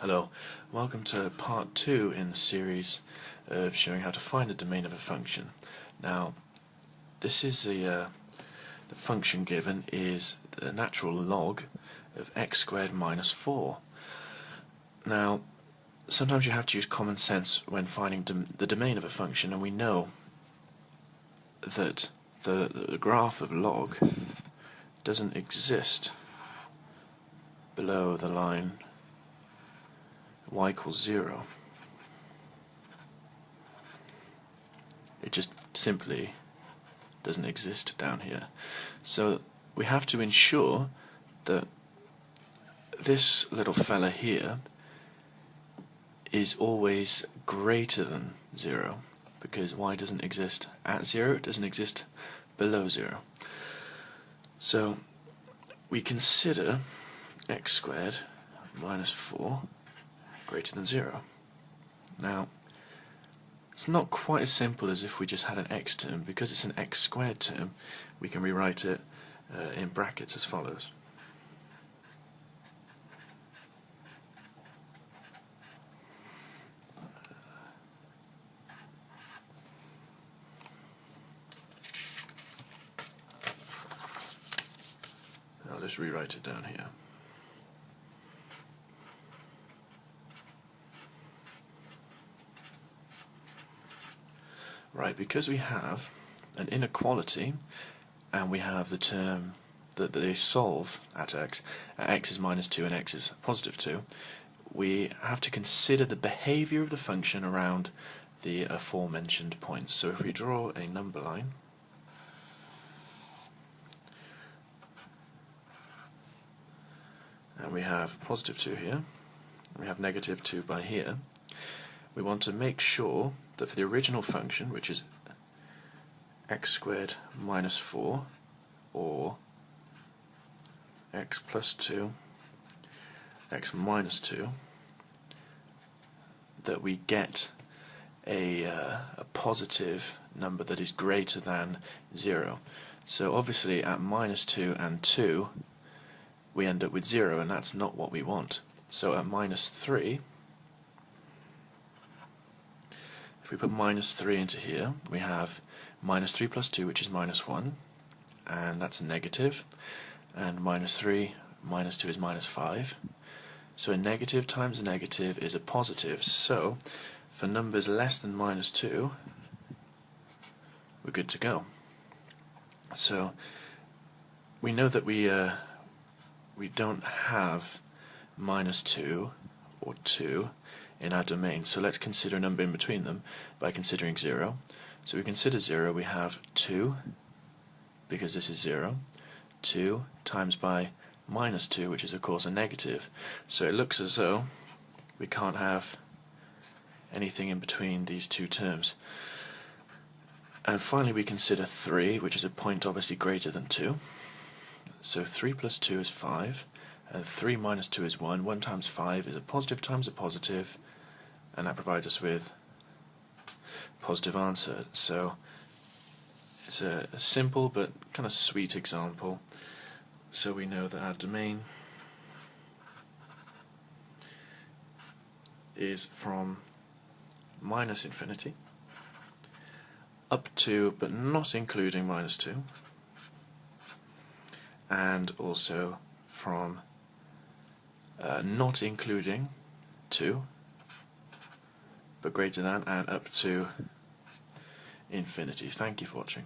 Hello, welcome to part 2 in the series of showing how to find the domain of a function. Now, this is the function given is the natural log of x squared minus 4. Now, sometimes you have to use common sense when finding the domain of a function, and we know that the graph of log doesn't exist below the line y equals 0. It just simply doesn't exist down here. So we have to ensure that this little fella here is always greater than 0, because y doesn't exist at 0, it doesn't exist below 0. So we consider x squared minus 4 greater than 0. Now, it's not quite as simple as if we just had an x term. Because it's an x squared term, we can rewrite it in brackets as follows. I'll just rewrite it down here. Right, because we have an inequality and we have the term that they solve at x is minus 2 and x is positive 2, we have to consider the behavior of the function around the aforementioned points. So if we draw a number line, and we have positive 2 here, we have negative 2 by here, we want to make sure that for the original function, which is x squared minus 4, or x plus 2, x minus 2, that we get a positive number that is greater than 0. So obviously at minus 2 and 2 we end up with 0, and that's not what we want. So at minus 3, if we put minus 3 into here, we have minus 3 plus 2, which is minus 1, and that's a negative, and minus 3 minus 2 is minus 5. So a negative times a negative is a positive. So for numbers less than minus 2, we're good to go. So we know that we don't have minus 2 or 2 in our domain, so let's consider a number in between them by considering 0. So we consider 0, we have 2, because this is 0, 2 times by minus 2, which is of course a negative. So it looks as though we can't have anything in between these two terms. And finally we consider 3, which is a point obviously greater than 2. So 3 plus 2 is 5, and 3 minus 2 is 1. 1 times 5 is a positive times a positive, and that provides us with a positive answer. So it's a simple but kind of sweet example. So we know that our domain is from minus infinity up to, but not including, minus 2, and also from not including 2, but greater than, and up to infinity. Thank you for watching.